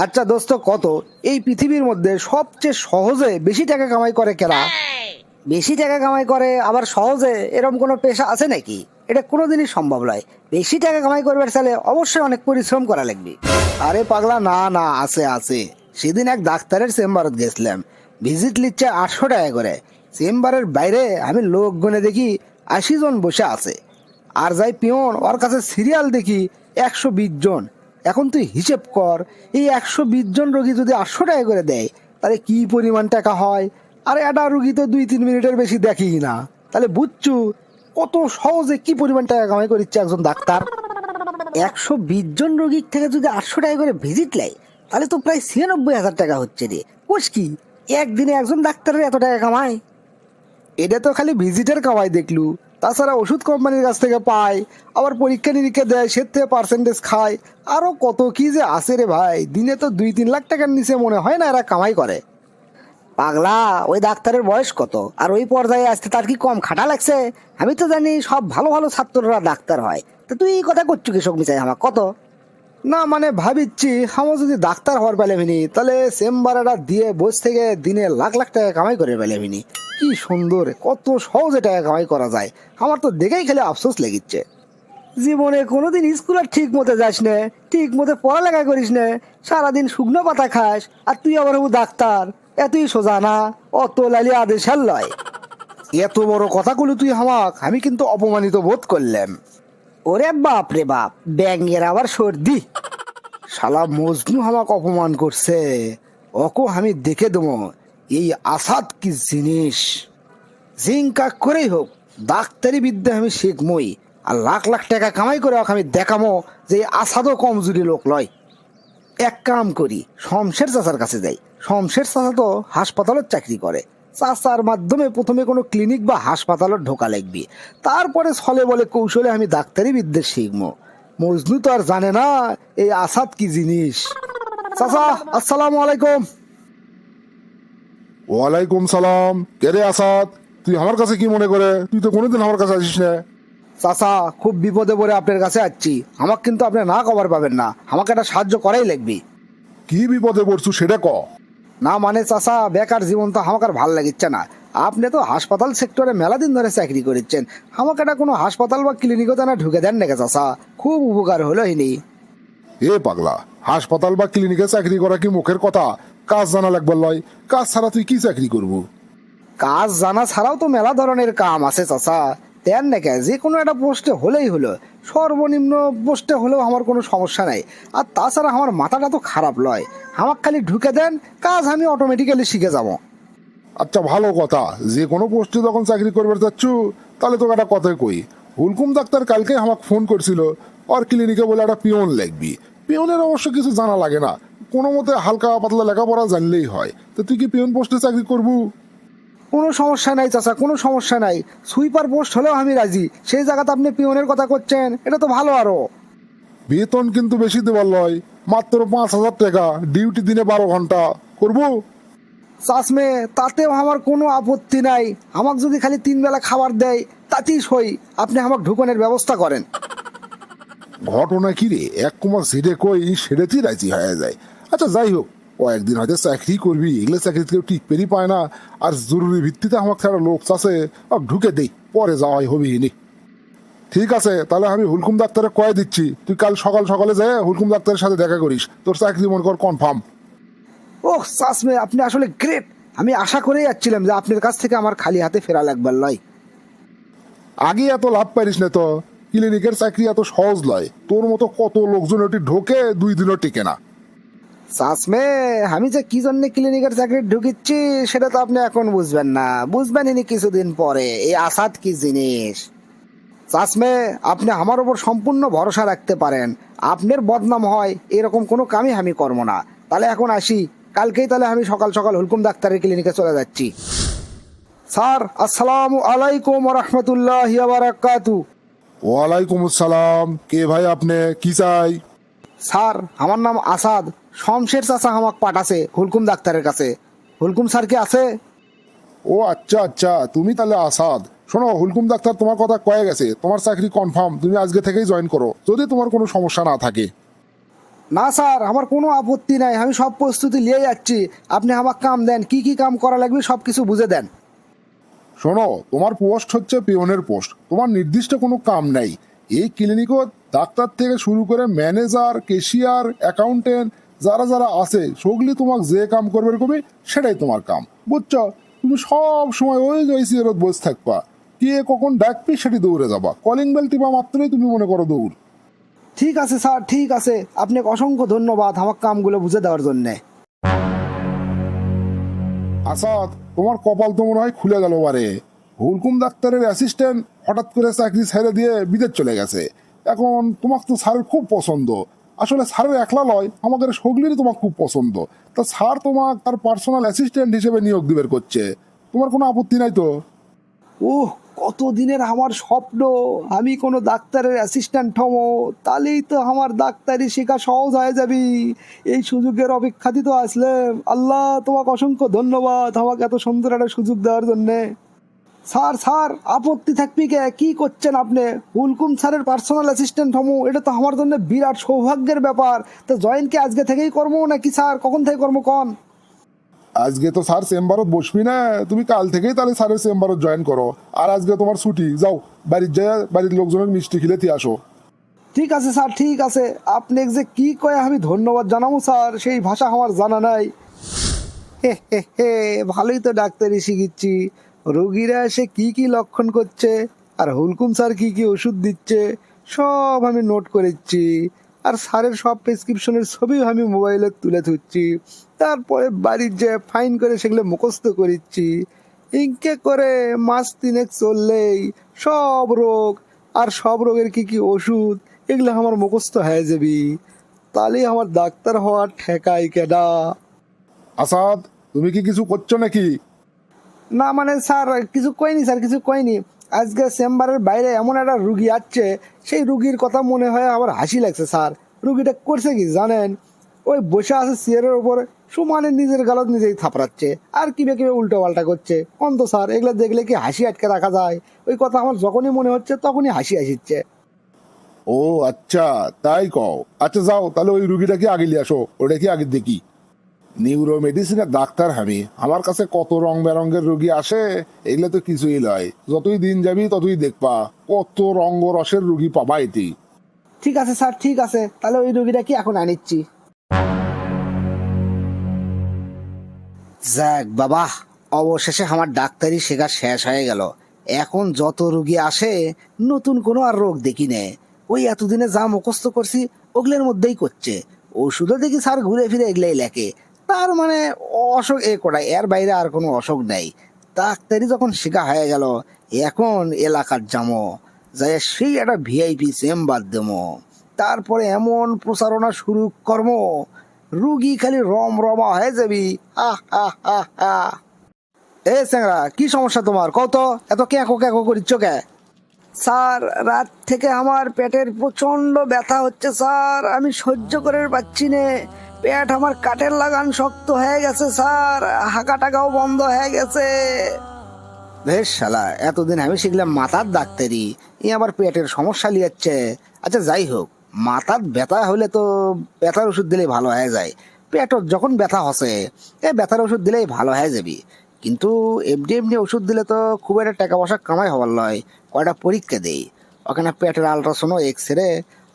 আচ্ছা দোস্ত, কত এই পৃথিবীর মধ্যে সবচেয়ে সহজে বেশি টাকা কামাই করে কেরা? বেশি টাকা কামাই করে আবার সহজে, এরকম কোনো পেশা আছে নাকি? এটা কোনোদিনই সম্ভব নয়। বেশি টাকা কামাই করবার চাইলে অবশ্যই অনেক পরিশ্রম করা লাগবে। আরে পাগলা, না না, আছে আছে। সেদিন এক ডাক্তারের চেম্বারত গেছিলাম, ভিজিট নিচ্ছে 800 টাকা করে। চেম্বারের বাইরে আমি লোক গুনে দেখি 80 জন বসে আছে, আর যাই পিয়ন ওর কাছে সিরিয়াল দেখি 120 জন। এখন তুই হিসেব কর, এই 120 জন রোগী যদি 800 টাকা করে দেয়, তাহলে কি পরিমাণ টাকা হয়। আর একটা রুগী তো 2-3 মিনিটের বেশি দেখি না, তাহলে বুঝছু কত সহজে কি পরিমাণ টাকা কামাই করিচ্ছে একজন ডাক্তার। 120 জন রোগীর থেকে যদি 800 টাকা করে ভিজিট নেয়, তাহলে তো প্রায় 96,000 টাকা হচ্ছে রে। কোষ কি একদিনে একজন ডাক্তারের এত টাকা কামায়? এটা তো খালি ভিজিটের কামাই দেখলু, তাছাড়া ওষুধ কোম্পানির কাছ থেকে পায়, আবার পরীক্ষা নিরীক্ষা দেয়, সে থেকে পার্সেন্টেজ খায়, আরো কত কি যে আছে রে ভাই। দিনে তো 2-3 লাখ টাকার নিচে মনে হয় না এরা কামাই করে। পাগলা, ওই ডাক্তারের বয়স কত, আর ওই পর্যায়ে আসতে তার কি কম খাটা লাগছে? আমি তো জানি সব ভালো ভালো ছাত্ররা ডাক্তার হয়, তো তুই এই কথা করছু কৃষক মিশাই আমার কত? না মানে ভাবিচ্ছি, আমার যদি ডাক্তার হওয়ার পেলেমিনি, তাহলে চেম্বারটা দিয়ে বসে থেকে দিনে লাখ লাখ টাকা কামাই করে পেলেমিনি। কি সুন্দর, কত সহজে টাকা কামাই করা যায়। আমার তো দেখেই খালি আফসোস লেগেছে। জীবনে কোনোদিন স্কুলে ঠিক মতো যাস না, ঠিক মতো পড়ালেখা করিস না, সারাদিন শুকনো পাতা খাস, আর তুই আবার ডাক্তার? এতই সোজা না, অত লালি আদেশ লয়। এত বড় কথাগুলো তুই হামাক, আমি কিন্তু অপমানিত বোধ করলাম। ওরে বাপ রে বাপ, ব্যাঙের আবার সর্দি। শালা মজনু হামাক অপমান করছে, ওকে আমি দেখে দেবো এই আসাদ কি জিনিস। জিঙ্কা করেই হোক ডাক্তারি বিদ্যা আমি শিখমই, আর লাখ লাখ টাকা কামাই করে ওকে আমি দেখামো যে এই আসাদও কমজোরি লোক লয়। এক কাম করি, শমশের চাচার কাছে যাই। শমশের চাচা তো হাসপাতালত চাকরি করে। চাচার মাধ্যমে প্রথমে কোনো ক্লিনিক বা হাসপাতালত ঢোকা লাগবে, তারপরে ছলে বলে কৌশলে আমি ডাক্তারি বিদ্যা শিখবো। মজনু তো আর জানে না এই আসাদ কি জিনিস। চাচা, আসসালামু আলাইকুম। ওয়ালাইকুম সালাম। কে রে আসাদ, তুই আমার কাছে কি মনে করে? তুই তো কোনোদিন আমার কাছে আসিস না। চাচা, খুব বিপদে পড়ে আপনার কাছে আসছি, আমাকে কিন্তু আপনি না কভার পাবেন না, আমাকে একটা সাহায্য করাই লাগবে। কি বিপদে পড়ছু সেটা ক। না মানে চাচা, বেকার জীবন তো আমাকে আর ভাল লাগিচ্ছে না। আপনি তো হাসপাতাল সেক্টরে মেলা দিন ধরে চাকরি করেছেন, আমাকে একটা কোনো হাসপাতাল বা ক্লিনিকও তো না ঢুকে দেন নাকি চাচা, খুব উপকার হলো হইনি। এ পাগলা, হাসপাতাল বা ক্লিনিকে চাকরি করা কি মুখের কথা? কাজ জানা লাগবার লয়। কাজ ছাড়া তুই কি চাকরি করবো? কাজ জানা ছাড়াও তো মেলা ধরনের কাম আছে চাচা, দেন নাকি যে কোনো একটা পোস্টে হলেই হলো। সর্বনিম্ন পোস্টে হলেও আমার কোনো সমস্যা নাই। আর তাছাড়া আমার মাথাটা তো খারাপ লয়, আমাকে খালি ঢুকে দেন, কাজ আমি অটোমেটিক্যালি শিখে যাবো। আচ্ছা ভালো কথা, যে কোনো পোস্টে যখন চাকরি করবার চাচ্ছু, তাহলে তোকে একটা কথাই কই। হুলকুম ডাক্তার কালকে আমাকে ফোন করছিল, আর ক্লিনিকে বলে একটা পিয়ন লাগবি। পিয়নের অবশ্য কিছু জানা লাগে না, কোনো মতে হালকা পাতলা লেখাপড়া জানলেই হয়। তো তুই কি পিয়ন পোস্টে চাকরি করবো? কোনো সমস্যা নাই চাচা, কোনো সমস্যা নাই। সুইপার পোস্ট হলেও আমি রাজি। সেই জায়গাতে আপনি পিয়নের কথা করছেন, এটা তো ভালো আরো। বেতন কিন্তু বেশি দেবার লয়, মাত্র 5,000 টাকা, ডিউটি দিনে 12 ঘন্টা করবো। চাষমে তাতেও আমার কোনো আপত্তি নাই, আমাকে যদি খালি 3 বেলা খাবার দেয় তাতেই সই। আপনি আমাকে ঢুকনের ব্যবস্থা করেন। ঘটনা কি রে, এক কুমার সেটে কই সেরেতেই রাজি হয়ে যায়। আচ্ছা যাই হোক, কয়েকদিন হয়তো চাকরি করবি, এগুলো চাকরি কেউ টিকপেরই পায় না। আর জরুরি ভিত্তিতে আমাকে ছাড়া লোক চাষে ঢুকে দেই, পরে যাওয়াই হবি নি। ঠিক আছে, তাহলে আমি হুলকুম ডাক্তারে কয়ে দিচ্ছি, তুই কাল সকাল সকালে যায় হুলকুম ডাক্তারের সাথে দেখা করিস, তোর চাকরি মনে কর কনফার্ম। ওহ চাষমে, আপনি আসলে গ্রেট। আমি আশা করেই যাচ্ছিলাম যে আপনার কাছ থেকে আমার খালি হাতে ফেরা লাগবার লয়। আগে এত লাভ পারিস না তো, ক্লিনিকের চাকরি এত সহজ লয়। তোর মতো কত লোকজন ওটি ঢোকে 2 দিনও টিকে না। চাষমে, আমি যে কি জন্য ক্লিনিকের চাকরি ঢুকিচ্ছি সেটা তো আপনি এখন বুঝবেন না, বুঝবেন ইনি কিছুদিন পরে। এই আসাদ কি জিনিস। চাষমে, আপনি আমার উপর সম্পূর্ণ ভরসা রাখতে পারেন। আপনার বদনাম হয় এরকম কোনো কামই আমি করবো না। তাহলে এখন আসি, কালকেই তাহলে আমি সকাল সকাল হুলকুম ডাক্তারের ক্লিনিকে চলে যাচ্ছি। স্যার, আসসালামু আলাইকুম রহমতুল্লাহ বারাকাতু। ওয়ালাইকুম আসসালাম। কে ভাই আপনি, কি চাই? স্যার, আমার নাম আসাদ। শমশের চাচা আমাকে পাঠাছে হুলকুম ডাক্তারের কাছে। হুলকুম স্যার কি আছে? ও আচ্ছা আচ্ছা, তুমি তাহলে আসাদ। শোনো, হুলকুম ডাক্তার তোমার কথা কয়ে গেছে, তোমার চাকরি কনফার্ম, তুমি আজকে থেকেই জয়েন করো, যদি তোমার কোনো সমস্যা না থাকে। না স্যার, আমার কোনো আপত্তি নাই, আমি সব প্রস্তুতি নিয়ে যাচ্ছি। আপনি আমাকে কাম দেন, কি কি কাম করা লাগবে সব কিছু বুঝে দেন। শোনো, তোমার পোস্ট হচ্ছে পিয়নের পোস্ট, তোমার নির্দিষ্ট কোনো কাম নাই। এই ক্লিনিকও ডাক্তার থেকে শুরু করে ম্যানেজার, ক্যাশিয়ার, অ্যাকাউন্টেন্ট যারা যারা আছে সগলি তোমাকে যে কাম করবে কবি সেটাই তোমার কাম, বুঝছো? তুমি সব সময় ওই চেয়ারত বসে থাকবা, কে কখন ডাকবি সেটি দৌড়ে যাবা, কলিং বেল টিপা মাত্রই তুমি মনে করো দৌড়। ঠিক আছে স্যার, ঠিক আছে, আপনাকে অসংখ্য ধন্যবাদ আমার কামগুলো বুঝে দেওয়ার জন্যে। আসাদ, তোমার কপাল তো মনে হয় খুলে গেল বারে। হুলকুম ডাক্তারের অ্যাসিস্ট্যান্ট হঠাৎ করে চাকরি ছেড়ে দিয়ে বিদেশ চলে গেছে। এখন তোমাকে তো স্যারের খুব পছন্দ। আসলে স্যারের একলা লয়, আমাদের সগলিরই তোমার খুব পছন্দ। তা স্যার তোমার তার পার্সোনাল অ্যাসিস্ট্যান্ট হিসেবে নিয়োগ দিবের করছে, তোমার কোনো আপত্তি নাই তো? ওহ, কতদিনের আমার স্বপ্ন আমি কোনো ডাক্তারের অ্যাসিস্ট্যান্ট হবো, তাহলেই তো আমার ডাক্তারি শেখা সহজ হয়ে যাবি। এই সুযোগের অপেক্ষাতে তো আসলাম। আল্লাহ, তোমাকে অসংখ্য ধন্যবাদ আমাকে এত সুন্দর একটা সুযোগ দেওয়ার জন্যে। স্যার স্যার, আপত্তি থাকবি কে? কি করছেন আপনি? হুলকুম স্যারের পার্সোনাল অ্যাসিস্ট্যান্ট হবো, এটা তো আমার জন্য বিরাট সৌভাগ্যের ব্যাপার। তো জয়েন কি আজকে থেকেই করবো নাকি স্যার কখন থেকে করবো কন? আজকে তো স্যার চেম্বারত বসবি না, তুমি কাল থেকেই তাহলে স্যারের চেম্বারত জয়েন করো। আর আজকে তোমার ছুটি, যাও বাড়ির যায় বাড়ির লোকজনের মিষ্টি খিলেতে আসো। ঠিক আছে স্যার, ঠিক আছে। আপনি যে কি কয়ে আমি ধন্যবাদ জানাবো স্যার, সেই ভাষা আমার জানা নাই। হে হে হে, ভালোই তো ডাক্তারি শিখিচ্ছি। রোগীরা এসে কি কি লক্ষণ করছে আর হুলকুম স্যার কি কি ওষুধ দিচ্ছে সব আমি নোট করেছি। আর স্যারের সব প্রেসক্রিপশনের ছবিও আমি মোবাইলে তুলে ধরছি। তারপরে বাড়ির যে ফাইন করে সেগুলো মুখস্থ করেছি। ইনকে করে মাস তিনেক চললেই সব রোগ আর সব রোগের কি কি ওষুধ এগুলো আমার মুখস্থ হয়ে যাবি। তাহলেই আমার ডাক্তার হওয়ার ঠেকাই কেডা? আসাদ, তুমি কি কিছু করছো নাকি? না মানে স্যার, কিছু কইনি স্যার, কিছু কইনি। আজকে চেম্বারের বাইরে এমন একটা রুগী আসছে, সেই রুগীর কথা মনে হয় আমার হাসি লাগছে স্যার। রুগীটা করছে কি জানেন? ওই বসে আছে চেয়ারের উপর, সমানে নিজের গালত নিজেই থাপড়াচ্ছে আর কিবে কিবে উল্টো পাল্টা করছে। অন্ত স্যার, এগুলো দেখলে কি হাসি আটকে রাখা যায়? ওই কথা আমার যখনই মনে হচ্ছে তখনই হাসি আসিচ্ছে। ও আচ্ছা, তাই কও। আচ্ছা যাও তাহলে ওই রুগীটাকে আগে নিয়ে আসো, ওটা কি আগে দেখি। নিউরো মেডিসিনের ডাক্তার আমি, আমার কাছে কত রং বেরঙ্গের রুগী আসে, এগুলো তো কিছুই নয়। যতই দিন যাবি ততই দেখবা কত রঙ্গ রসের রুগী পাবা এটি। ঠিক আছে স্যার, ঠিক আছে, তাহলে ওই রুগীটা কি এখন আনিচ্ছি। যাক বাবা, অবশেষে আমার ডাক্তারি শেখা শেষ হয়ে গেল। এখন যত রুগী আসে নতুন কোনো আর রোগ দেখি নে। ওই এতদিনে যা মুখস্থ করছি ওগুলোর মধ্যেই করছে। ওষুধও দেখি স্যার ঘুরে ফিরে এগুলাই লেখে। তার মানে অসুখ এ কটাই, এর বাইরে আর কোনো অসুখ নেই। ডাক্তারি যখন শেখা হয়ে গেল, এখন এলাকার জামো যাই সেই একটা ভিআইপি চেম্বার দেবো। তারপরে এমন প্রচারণা শুরু কর্ম, রুগী খালি রম রমা হয়ে যাবি। হা হা হা হা। এ স্যাংরা, কি সমস্যা তোমার? কত এত ক্যাকো ক্যাকো করিচ্ছ কে? স্যার, রাত থেকে আমার পেটের প্রচন্ড ব্যথা হচ্ছে স্যার, আমি সহ্য করে পাচ্ছি নে। পেট আমার কাঠের লাগান শক্ত হয়ে গেছে স্যার, হাঁকা টাকাও বন্ধ হয়ে গেছে। বেশ শালা, এতদিন আমি শিখলাম মাথার ডাক্তারি, এ আবার পেটের সমস্যা লিয়াচ্ছে। আচ্ছা যাই হোক, মাথার ব্যথা হলে তো ব্যথার ওষুধ দিলেই ভালো হয়ে যায়। পেটত যখন ব্যথা হসে, এ ব্যথার ওষুধ দিলেই ভালো হয়ে যাবি। কিন্তু এমনি এমনি ওষুধ দিলে তো খুব একটা টাকা পয়সা কামাই হবার নয়। কয়টা পরীক্ষা দেই, ওখানে পেটের আলট্রাসাউন্ড, এক্স রে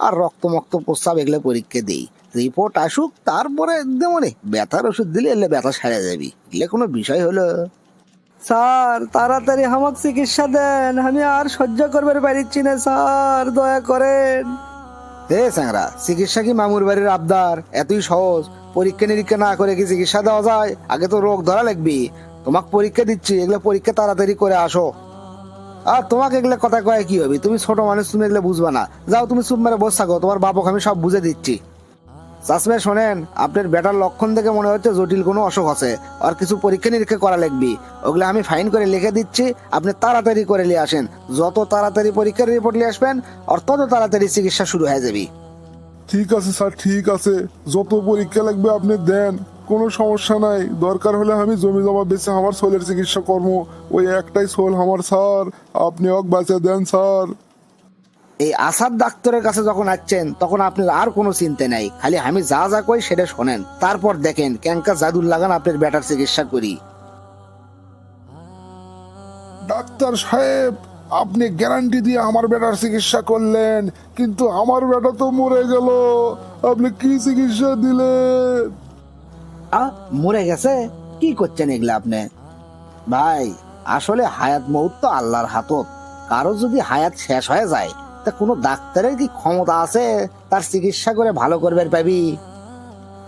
আর রক্ত মক্ত প্রস্রাব এগুলো পরীক্ষা দিই। রিপোর্ট আসুক তারপরে দেবো। ব্যথার ওষুধ দিলে এলে ব্যথা সেরে যাবি, এগুলো কোনো বিষয় হলো? স্যার, তাড়াতাড়ি আমাকে চিকিৎসা দেন, আমি আর সহ্য করবার পারছি না স্যার, দয়া করেন। হে স্যাংরা, চিকিৎসা কি মামুর বাড়ির আবদার? এতই সহজ? পরীক্ষা নিরীক্ষা না করে কি চিকিৎসা দেওয়া যায়? আগে তো রোগ ধরা লাগবি। তোমাকে পরীক্ষা দিচ্ছি, এগুলো পরীক্ষা তাড়াতাড়ি করে আসো। আর তোমাকে এগুলো কথা কয়ে কি হবে? তুমি ছোট মানুষ, তুমি এগুলো বুঝবা না। যাও তুমি চুপ মেরে বসে থাকো, তোমার বাপকে আমি সব বুঝে দিচ্ছি। চাষমে শোনেন, আপনার বেটার লক্ষণ দেখে মনে হচ্ছে জটিল কোনো অসুখ আছে, আর কিছু পরীক্ষা নিরীক্ষা করা লাগবে। ওগুলো আমি ফাইন করে লিখে দিচ্ছি, আপনি তাড়াতাড়ি করে নিয়ে আসেন। যত তাড়াতাড়ি পরীক্ষার রিপোর্ট নিয়ে আসবেন আর তত তাড়াতাড়ি চিকিৎসা শুরু হয়ে যাবে। ঠিক আছে স্যার, ঠিক আছে, যত পরীক্ষা লাগবে আপনি দেন, কোনো সমস্যা নাই। দরকার হলে আমি জমি জমা বেচে আমার সোলের চিকিৎসা কর্ম, ওই একটাই সোল আমার স্যার, আপনি অক বাঁচে দেন স্যার। এই আসাদ ডাক্তারের কাছে যখন আসছেন তখন আপনার আর কোনো চিন্তা নাই, খালি আমি যা যা কই সেটা শোনেন, তারপর দেখেন ক্যাঙ্কা জাদুর লাগান আপনার বেটার চিকিৎসা করি। ডাক্তার সাহেব, আপনি গ্যারান্টি দিয়ে আমার বেটার চিকিৎসা করলেন, কিন্তু আমার বেটা তো মরে গেল। আপনি কি চিকিৎসা দিলেন? মরে গেছে? কি করছেন এগুলা আপনি? ভাই, আসলে হায়াত মৌত তো আল্লাহর হাতত। কারো যদি হায়াত শেষ হয়ে যায় তা কোনো ডাক্তারের কি ক্ষমতা আছে তার চিকিৎসা করে ভালো করবে পাবি?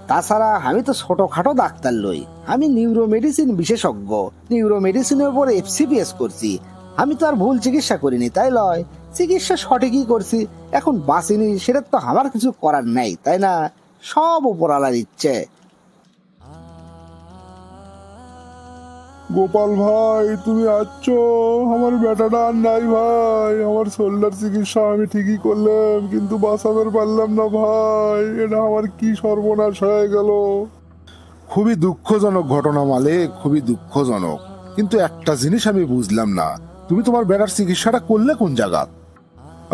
তাছাড়া আমি তো ছোটখাটো ডাক্তার লই, আমি নিউরো মেডিসিন বিশেষজ্ঞ, নিউরো মেডিসিনের উপর এফসিপিএস করছি। আমি তো আর ভুল চিকিৎসা করিনি, তাই লয়, চিকিৎসা সঠিকই করছি। এখন বাঁচিনি সেটা তো আমার কিছু করার নাই, তাই না? সব উপরালার ইচ্ছে। গোপাল ভাই, তুমি আছো? আমার বেটাটা আর নাই ভাই। আমার শোল্ডার চিকিৎসা আমি ঠিকই করলাম, কিন্তু বাঁচাতে পারলাম না ভাই। এটা আমার কি সর্বনাশ হয়ে গেল। খুবই দুঃখজনক ঘটনা মালিক, খুবই দুঃখজনক। কিন্তু একটা জিনিস আমি বুঝলাম না, তুমি তোমার বেটার চিকিৎসাটা করলে কোন জায়গা?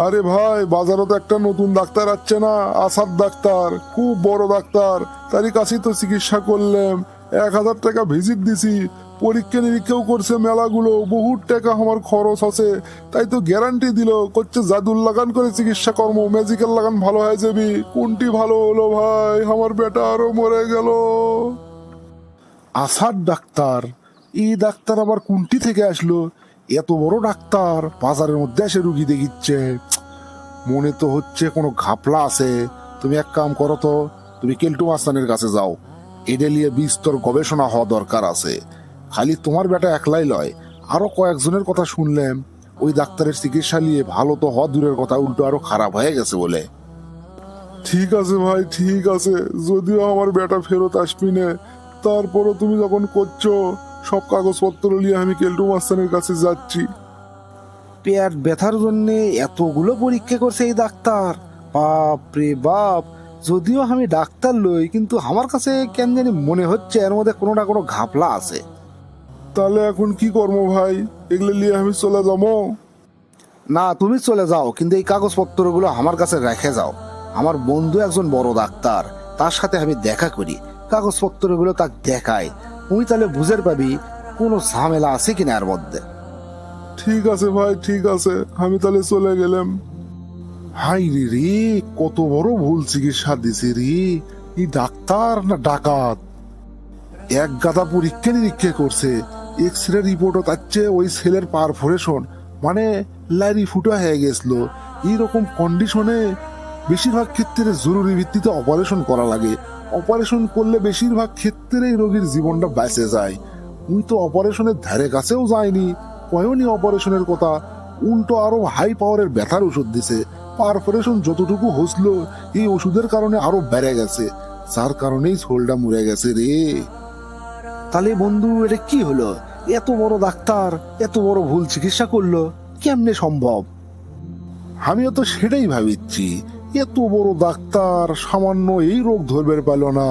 আরে ভাই, বাজারে তো একটা নতুন ডাক্তার আসছে না, আসাদ ডাক্তার, খুব বড় ডাক্তার। তারই কাছেই তো চিকিৎসা করলাম। 1,000 টাকা ভিজিট দিছি, পরীক্ষা নিরীক্ষাও করছে মেলাগুলো, বহুত টাকা আমার খরচ আছে। তাই তো গ্যারান্টি দিল, করছে জাদুর লাগান করে চিকিৎসা কর্ম, ম্যাজিক্যাল লাগান ভালো হয়ে যাবি। কোনটি ভালো হলো ভাই? আমার বেটা আরো মরে গেল। আসাদ ডাক্তার? এই ডাক্তার আবার কোনটি থেকে আসলো? এত বড় ডাক্তার বাজারের মধ্যে এসে রুগী দেখিচ্ছে। মনে তো হচ্ছে কোনো ঘাপলা আছে। তুমি এক কাম করো তো, তুমি কেলটু মাস্তানের কাছে যাও, এটা নিয়ে বিস্তর গবেষণা হওয়া দরকার আছে। খালি তোমার বেটা একলাই লয়, আরো কয়েকজনের কথা শুনলাম ওই ডাক্তারের চিকিৎসা নিয়ে ভালো তো হওয়া দূরের কথা, উল্টো আরো খারাপ হয়ে গেছে বলে। ঠিক আছে ভাই, ঠিক আছে, যদিও আমার বেটা ফেরত আসবি না, তারপরও তুমি যখন করছো, সব কাগজপত্র নিয়ে আমি কেলটু মাস্তানের কাছে যাচ্ছি। পেট ব্যথার জন্য এতগুলো পরীক্ষা করছে এই ডাক্তার? বাপ রে বাপ! যদিও আমি ডাক্তার লই, কিন্তু আমার কাছে কেন জানি মনে হচ্ছে এর মধ্যে কোনো না কোনো ঘাপলা আছে। তাহলে এখন কি করবো ভাই? এগুলো নিয়ে আমি চলে যাবো? না, তুমি চলে যাও, কিন্তু এই কাগজপত্রগুলো আমার কাছে রেখে যাও। আমার বন্ধু একজন বড় ডাক্তার, তার সাথে আমি দেখা করি, কাগজপত্রগুলো তাকে দেখাই। তুমি তাহলে বুঝে পাবি কোনো ঝামেলা আছে কিনা এর মধ্যে। ঠিক আছে ভাই, ঠিক আছে, আমি তাহলে চলে গেলাম। হাই রে রে, কত বড় ভুল চিকিৎসা দিছে রে! এই ডাক্তার না ডাকাত? এক গাদা পরীক্ষা নিরীক্ষা করছে, এক্স রে রিপোর্টও তাচ্ছে ওই সেলের পারফোরেশন, মানে লারি ফুটা হয়ে গেছিল। এইরকম কন্ডিশনে বেশিরভাগ ক্ষেত্রে জরুরি ভিত্তিতে অপারেশন করা লাগে। অপারেশন করলে বেশিরভাগ ক্ষেত্রেই রোগীর জীবনটা বেঁচে যায়। উনি তো অপারেশনের ধারে কাছেও যায়নি, কয়নি অপারেশনের কথা, উল্টো আরো হাই পাওয়ারের ব্যথার ওষুধ দিছে। পারফোরেশন যতটুকু হসল, এই ওষুধের কারণে আরো বেড়ে গেছে, যার কারণেই শোলটা মরে গেছে রে। তাহলে বন্ধু, এটা কি হলো? এত বড় ডাক্তার এত বড় ভুল চিকিৎসা করলো, কেমনে সম্ভব? আমিও তো সেটাই ভাবিচ্ছি, এত বড় ডাক্তার সামান্য এই রোগ ধরবেন পাইল না,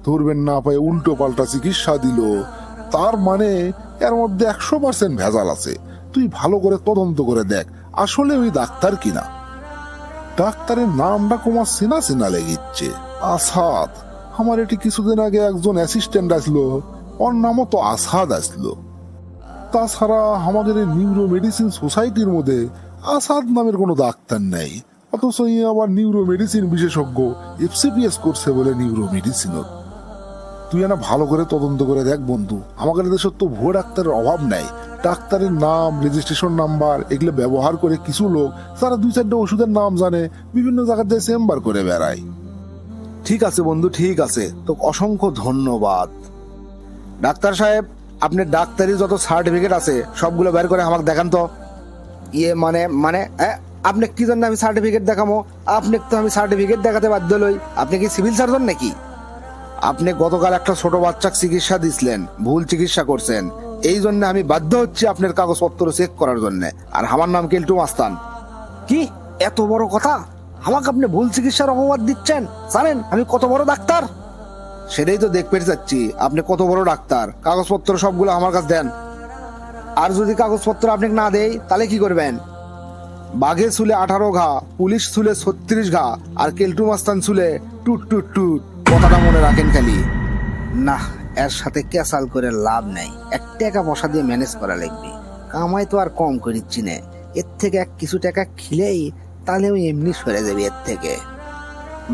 ধরবেন না পায় উল্টো পাল্টা চিকিৎসা দিল। তার মানে এর মধ্যে 100% ভেজাল আছে। তুই ভালো করে তদন্ত করে দেখ, আসলে ওই ডাক্তার কিনা। ডাক্তারের নামটা তোমার চেনা চেনা লেগেছে, আসাদ। আমার এটি কিছুদিন আগে একজন অ্যাসিস্ট্যান্ট আসলো, ওর নামও তো আসাদ আসলো। তাছাড়া আমাদের এই নিউরো মেডিসিন সোসাইটির মধ্যে আসাদ নামের কোনো ডাক্তার নেই, অথচ ই আবার নিউরো মেডিসিন বিশেষজ্ঞ, এফসিপিএস করছে বলে নিউরো মেডিসিন। তুই না ভালো করে তদন্ত করে দেখ বন্ধু, আমাদের দেশে তো ভুয়ো ডাক্তারের অভাব নাই। ডাক্তারের নাম, রেজিস্ট্রেশন নাম্বার এগুলো ব্যবহার করে কিছু লোক, যারা 2-4টা ওষুধের নাম জানে, বিভিন্ন জায়গাতে চেম্বার করে বেড়ায়। ঠিক আছে বন্ধু, ঠিক আছে, তো অসংখ্য ধন্যবাদ। ডাক্তার সাহেব, আপনার ডাক্তারি যত সার্টিফিকেট আছে সবগুলো বের করে আমাকে দেখান তো। ইয়ে মানে মানে আপনি কি জন্য আমি সার্টিফিকেট দেখাবো? আপনি তো আমি সার্টিফিকেট দেখাতে বাধ্য লই। আপনি কি সিভিল সার্জন নাকি? আপনি গতকাল একটা ছোট বাচ্চাকে চিকিৎসা দিছিলেন, ভুল চিকিৎসা করছেন, এই জন্য আমি বাধ্য হচ্ছি আপনার কাগজপত্র চেক করার জন্য। আর আমার নাম কেলটু মাস্তান। কি এত বড় কথা? আমাকে আপনি ভুল চিকিৎসার অপবাদ দিচ্ছেন? জানেন আমি কত বড় ডাক্তার? সেটাই তো দেখতে চাচ্ছি, আপনি কত বড় ডাক্তার। কাগজপত্র সবগুলো আমার কাছে দেন। আর যদি কাগজপত্র আপনাকে না দেই তাহলে কি করবেন? বাঘে চুলে 18 ঘা, পুলিশ চুলে 36 ঘা, আর কেলটু মাস্তান চুলে টুট টুট টুট। কথাটা মনে রাখেন খালি। না, এর সাথে ক্যাসাল করে লাভ নাই, এক টাকা পয়সা দিয়ে ম্যানেজ করা লাগবে। কামাই তো আর কম করিচ্ছি না, এর থেকে এক কিছু টাকা খিলেই তাহলে আমি এমনি সরে যাবে এর থেকে।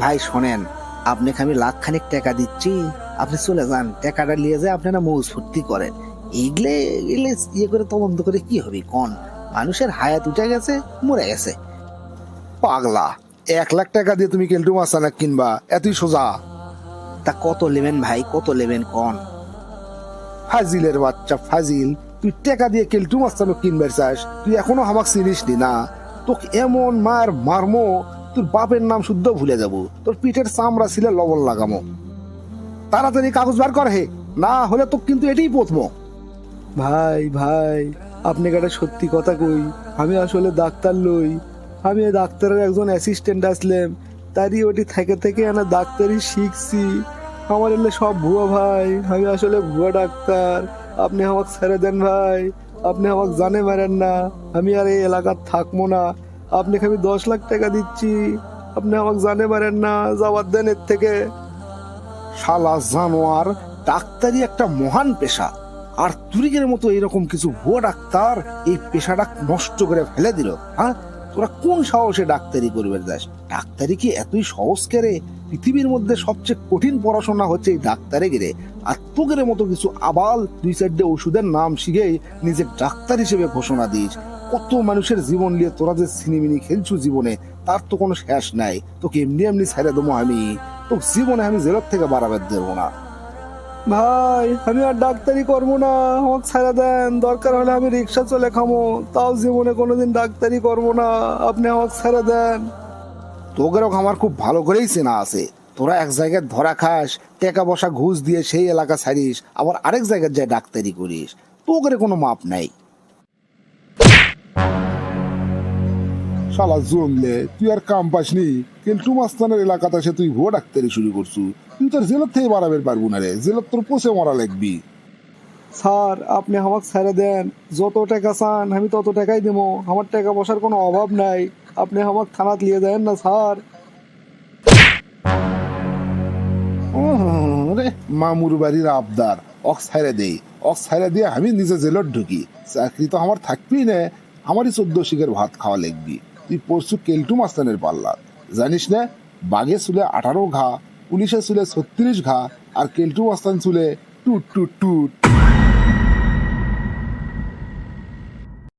ভাই শোনেন, আপনাকে আমি লাখখানিক টাকা দিচ্ছি, আপনি চলে যান, টাকাটা নিয়ে যায় আপনারা মৌজ ফুর্তি করেন। এগুলো এগুলো ইয়ে করে তদন্ত করে কি হবে কন? মানুষের হায়াত উঠে গেছে, মরে গেছে। পাগলা, 1 লাখ টাকা দিয়ে তুমি কেলটু মাস্তান কিনবা? এতই সোজা? তা কত নেবেন ভাই, কত নেবেন কন? ফাজিলের বাচ্চা ফাজিল, তুই টাকা দিয়ে কেলটু মাস্তানো কিনবার চাস? তুই এখনো আমাক চিনিস নি না? তোকে এমন মার মারমো, তোর বাপের নাম শুদ্ধ ভুলে যাবো, তোর পিঠের চামড়া ছিল লবণ লাগামো। তাড়াতাড়ি কাগজ বার কর হে, না হলে তো কিন্তু এটাই পোতমো। ভাই ভাই, আপনাকে একটা সত্যি কথা কই, আমি আসলে ডাক্তার লই। আমি এই ডাক্তারের একজন অ্যাসিস্ট্যান্ট আসলাম, তারই ওটি থেকে থেকে আমি ডাক্তারি শিখছি। আমার এলে সব ভুয়া ভাই, আমি আসলে ভুয়া ডাক্তার। আপনি আমাকে ছেড়ে দেন ভাই, আপনি আমাকে জানে মারেন না, আমি আর এই এলাকার থাকবো না। আপনাকে আমি 10 লাখ টাকা দিচ্ছি, আপনি আমাকে জানে মারেন না, যাওয়ার দেন এর থেকে। শালা জানোয়ার, ডাক্তারি একটা মহান পেশা, আর তুরিগের মতো এরকম কিছু ভুয়া ডাক্তার এই পেশাটা নষ্ট করে ফেলে দিল। হ্যাঁ, তোরা কোন সাহসে ডাক্তারি করবে যাস? ডাক্তারি কি এতই সহজ করে? পৃথিবীর মধ্যে সবচেয়ে কঠিন পড়াশোনা হচ্ছে এই ডাক্তারে গেলে, আর তোদের মতো কিছু আবাল 2-4টে ওষুধের নাম শিখেই নিজে ডাক্তার হিসেবে ঘোষণা দিস। কত মানুষের জীবন নিয়ে তোরা যে সিনেমিনি খেলছু জীবনে, তার তো কোনো শেষ নাই। তোকে এমনি এমনি ছেড়ে দেবো আমি? তো জীবনে আমি জেলের থেকে বাড়াবার দেবো না। ভাই আমি আর ডাক্তারি করবো না, আমাকে ছেড়ে দেন, দরকার হলে আমি রিক্সা চলে খামো, তাও জীবনে কোনোদিন ডাক্তারি করবো না, আপনি আমাকে ছেড়ে দেন। তোদেরও আমার খুব ভালো করেই চেনা আছে। তোরা এক জায়গায় ধরা খাস, টাকা পয়সা ঘুষ দিয়ে সেই এলাকা ছাড়িস, আবার আরেক জায়গায় যায় ডাক্তারি করিস। তোদের কোনো মাপ নাই। শালা জমলে, তুই আর কাম পাসনি? কেলটু মাস্তানের এলাকাতে এসে তুই ভুয়া ডাক্তারি শুরু করছু। তুই তোর জেলের থেকে বাড়াবের পারবো না রে, জেলত তোর পচে মরা লাগবি। স্যার আপনি আমাকে ছেড়ে দেন, যত টাকা চান আমি তত টাকাই দেবো, আমার টাকা পয়সার কোনো অভাব নাই, আপনি আমাকে থানাত নিয়ে দেন না স্যার। রে মামুর বাড়ির আবদার, অক ছাইরে দেই, অক ছাইরে দিয়ে আমি নিজে জেলত ঢুকি। চাকরি তো আমার থাকবি না, আমারই 14 শিখের ভাত খাওয়া লাগবি। তুই পরশু কেলটু মাস্তানের পাল্লা, জানিস না? বাঘে চুলে 18 ঘা, পুলিশের চুলে 36 ঘা, আর কেলটু মাস্তান চুলে টুট টুট টুট।